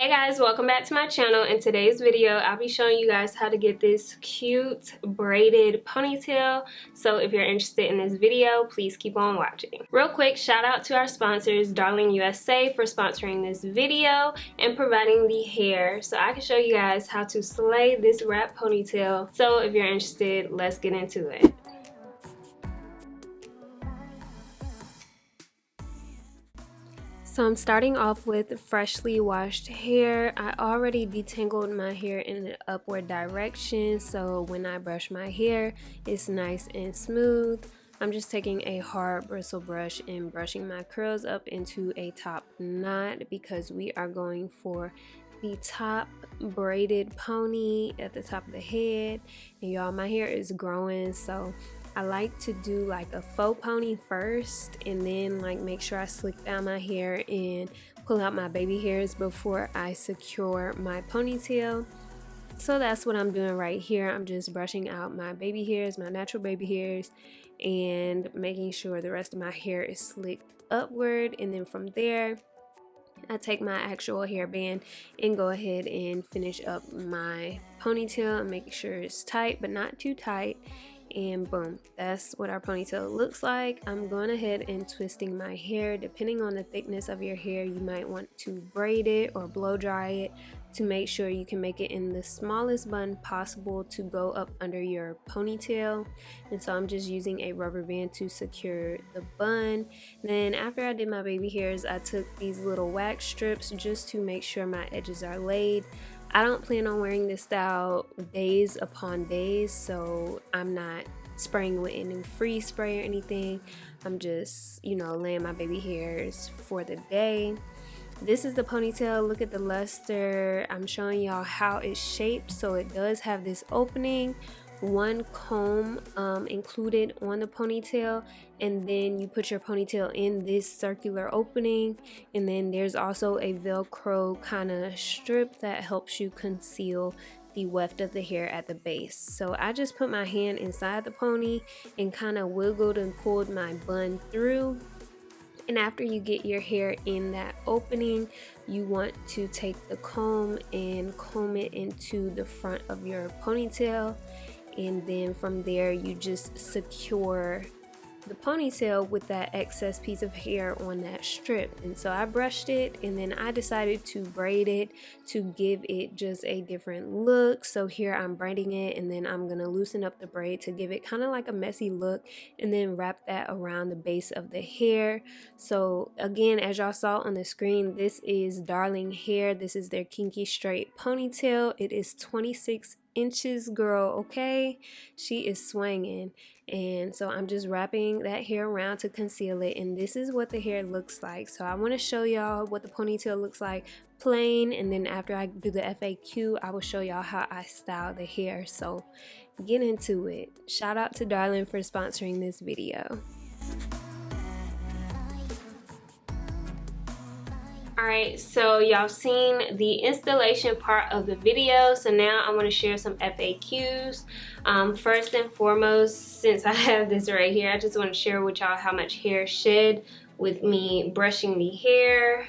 Hey guys, welcome back to my channel. In today's video, I'll be showing you guys how to get this cute braided ponytail. So if you're interested in this video, please keep on watching. Real quick, shout out to our sponsors, Darling USA, for sponsoring this video and providing the hair so I can show you guys how to slay this wrap ponytail. So if you're interested, let's get into it. So I'm starting off with freshly washed hair. I already detangled my hair in the upward direction, so when I brush my hair, it's nice and smooth. I'm just taking a hard bristle brush and brushing my curls up into a top knot because we are going for the top braided pony at the top of the head. And y'all, my hair is growing, so I like to do like a faux pony first and then like make sure I slick down my hair and pull out my baby hairs before I secure my ponytail. So that's what I'm doing right here. I'm just brushing out my baby hairs, my natural baby hairs, and making sure the rest of my hair is slicked upward. And then from there, I take my actual hairband and go ahead and finish up my ponytail and make sure it's tight but not too tight. And boom, that's what our ponytail looks like. I'm going ahead and twisting my hair. Depending on the thickness of your hair, you might want to braid it or blow dry it to make sure you can make it in the smallest bun possible to go up under your ponytail. And so I'm just using a rubber band to secure the bun. Then after I did my baby hairs, I took these little wax strips just to make sure my edges are laid. I don't plan on wearing this style days upon days, so I'm not spraying with any freeze spray or anything. I'm just, laying my baby hairs for the day. This is the ponytail. Look at the luster. I'm showing y'all how it's shaped. So it does have this opening, one comb included on the ponytail, and then you put your ponytail in this circular opening, and then there's also a velcro kind of strip that helps you conceal the weft of the hair at the base. So I just put my hand inside the pony and kind of wiggled and pulled my bun through. And after you get your hair in that opening, you want to take the comb and comb it into the front of your ponytail. And then from there, you just secure the ponytail with that excess piece of hair on that strip. And so I brushed it, and then I decided to braid it to give it just a different look. So here I'm braiding it, and then I'm gonna loosen up the braid to give it kind of like a messy look, and then wrap that around the base of the hair. So again, as y'all saw on the screen, this is Darling Hair. This is their kinky straight ponytail. It is 26 inches, girl, okay? She is swinging. And so I'm just wrapping that hair around to conceal it, and this is what the hair looks like. So I want to show y'all what the ponytail looks like plain, and then after I do the FAQ, I will show y'all how I style the hair. So get into it. Shout out to Darling for sponsoring this video. Alright, so y'all seen the installation part of the video, so now I want to share some FAQs. First and foremost, since I have this right here, I just want to share with y'all how much hair shed with me brushing the hair.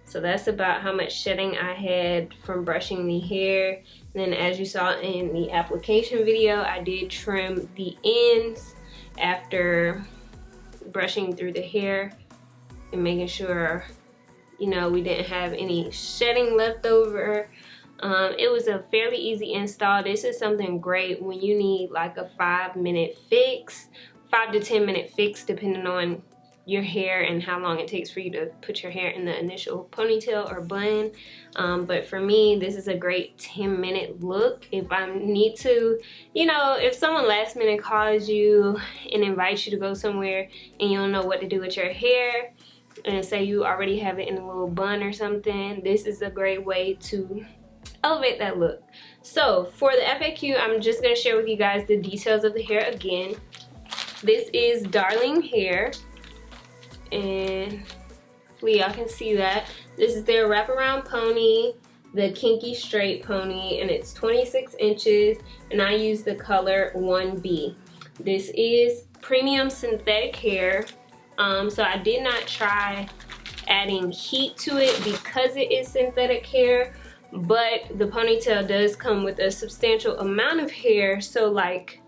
So that's about how much shedding I had from brushing the hair. And then as you saw in the application video, I did trim the ends after brushing through the hair and making sure we didn't have any shedding left over. It was a fairly easy install. This is something great when you need like a 5-minute fix, 5 to 10 minute fix, depending on your hair and how long it takes for you to put your hair in the initial ponytail or bun. But for me, this is a great 10-minute look. If I need to, if someone last minute calls you and invites you to go somewhere and you don't know what to do with your hair, and say you already have it in a little bun or something, this is a great way to elevate that look. So for the FAQ, I'm just going to share with you guys the details of the hair again. This is Darling Hair, and hopefully y'all can see that. This is their wraparound pony, the kinky straight pony, and it's 26 inches, and I use the color 1B. This is premium synthetic hair. So I did not try adding heat to it because it is synthetic hair, but the ponytail does come with a substantial amount of hair, so like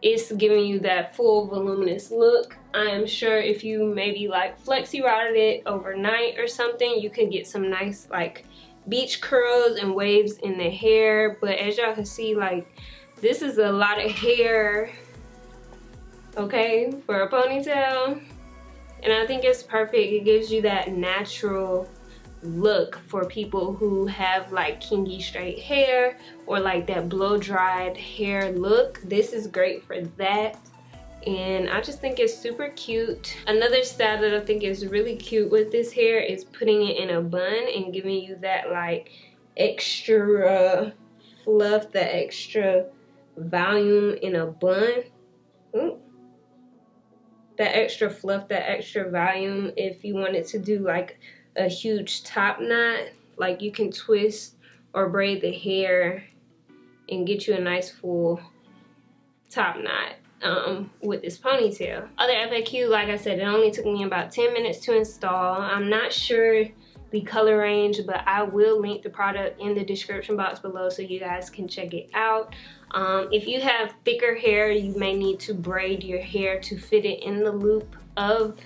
it's giving you that full voluminous look. I am sure if you maybe like flexi rotted it overnight or something, you could get some nice like beach curls and waves in the hair. But as y'all can see, like this is a lot of hair, okay, for a ponytail. And I think it's perfect. It gives you that natural look for people who have like kinky straight hair or like that blow dried hair look. This is great for that, and I just think it's super cute. Another style that I think is really cute with this hair is putting it in a bun and giving you that like extra fluff, that extra volume in a bun. Ooh. That extra fluff, that extra volume. If you wanted to do like a huge top knot, like you can twist or braid the hair and get you a nice full top knot with this ponytail. Other FAQ, like I said, it only took me about 10 minutes to install. I'm not sure the color range, but I will link the product in the description box below so you guys can check it out. If you have thicker hair, you may need to braid your hair to fit it in the loop of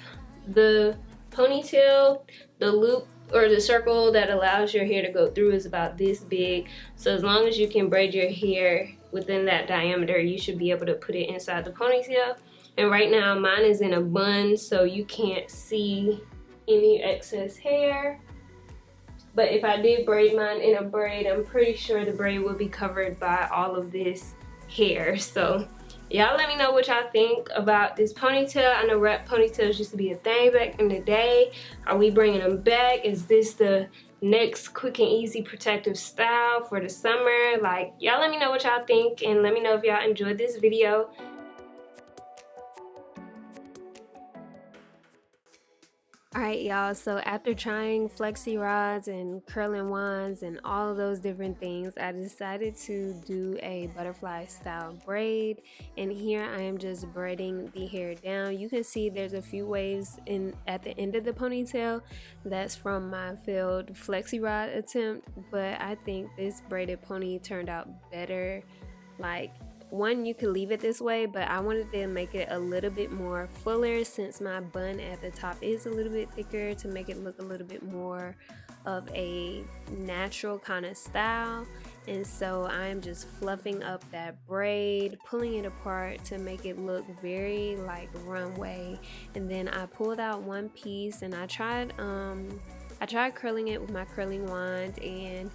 the ponytail. The loop or the circle that allows your hair to go through is about this big, so as long as you can braid your hair within that diameter, you should be able to put it inside the ponytail. And right now mine is in a bun, so you can't see any excess hair. But if I did braid mine in a braid, I'm pretty sure the braid will be covered by all of this hair. So y'all let me know what y'all think about this ponytail. I know wrap ponytails used to be a thing back in the day. Are we bringing them back? Is this the next quick and easy protective style for the summer? Like, y'all let me know what y'all think, and let me know if y'all enjoyed this video. Alright y'all, so after trying flexi rods and curling wands and all of those different things, I decided to do a butterfly style braid, and here I am just braiding the hair down. You can see there's a few waves at the end of the ponytail. That's from my failed flexi rod attempt, but I think this braided pony turned out better. Like, one, you could leave it this way, but I wanted to make it a little bit more fuller since my bun at the top is a little bit thicker, to make it look a little bit more of a natural kind of style. And so I'm just fluffing up that braid, pulling it apart to make it look very like runway. And then I pulled out one piece and I tried curling it with my curling wand, and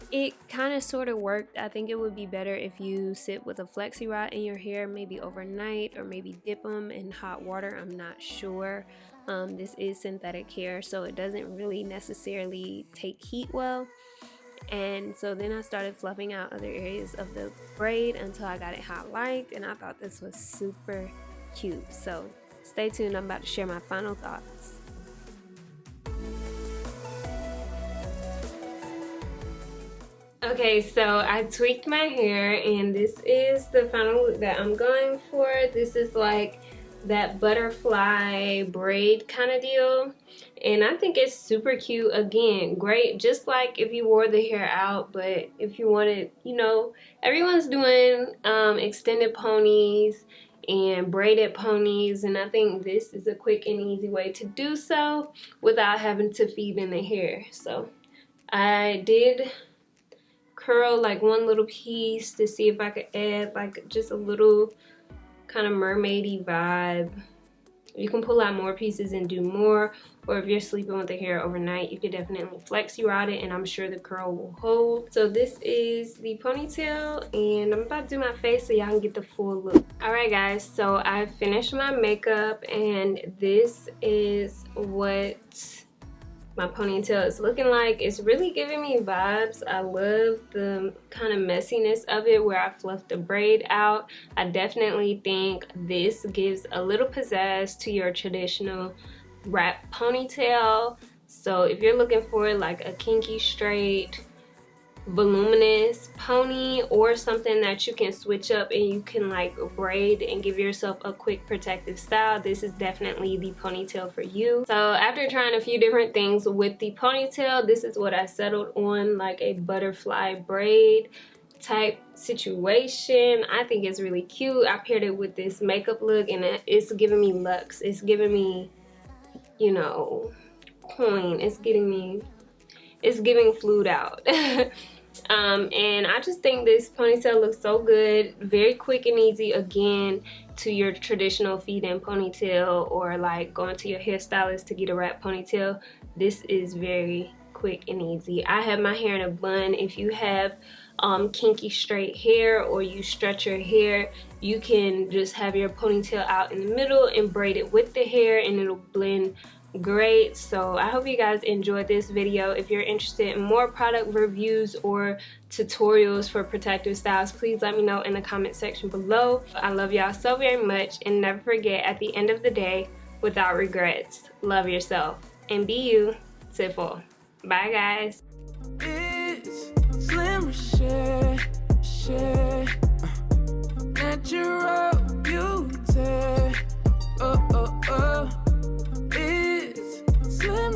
it kind of sort of worked. I think it would be better if you sit with a flexi rod in your hair, maybe overnight, or maybe dip them in hot water. I'm not sure. This is synthetic hair, so it doesn't really necessarily take heat well. And so then I started fluffing out other areas of the braid until I got it how I liked, and I thought this was super cute. So stay tuned, I'm about to share my final thoughts. Okay, so I tweaked my hair, and this is the final look that I'm going for. This is like that butterfly braid kind of deal, and I think it's super cute. Again, great, just like if you wore the hair out, but if you wanted, you know, everyone's doing extended ponies and braided ponies, and I think this is a quick and easy way to do so without having to feed in the hair. So I did curl like one little piece to see if I could add like just a little kind of mermaidy vibe. You can pull out more pieces and do more, or if you're sleeping with the hair overnight, you could definitely flexi rod it, and I'm sure the curl will hold. So this is the ponytail, and I'm about to do my face so y'all can get the full look. Alright guys, so I finished my makeup, and this is what my ponytail is looking like. It's really giving me vibes. I love the kind of messiness of it where I fluffed the braid out. I definitely think this gives a little pizzazz to your traditional wrap ponytail. So if you're looking for like a kinky straight voluminous pony or something that you can switch up and you can like braid and give yourself a quick protective style, this is definitely the ponytail for you. So after trying a few different things with the ponytail, this is what I settled on, like a butterfly braid type situation. I think it's really cute. I paired it with this makeup look and it's giving me luxe. It's giving me, you know, coin. It's giving flued out. And I just think this ponytail looks so good, very quick and easy, again, to your traditional feed-in ponytail or like going to your hairstylist to get a wrap ponytail. This is very quick and easy. I have my hair in a bun. If you have kinky straight hair or you stretch your hair, you can just have your ponytail out in the middle and braid it with the hair and it'll blend great. So I hope you guys enjoyed this video. If you're interested in more product reviews or tutorials for protective styles, please let me know in the comment section below. I love y'all so very much, and never forget, at the end of the day, without regrets, love yourself and be you. Simple. Bye guys. It's Slim Reshae, natural beauty. It's Slim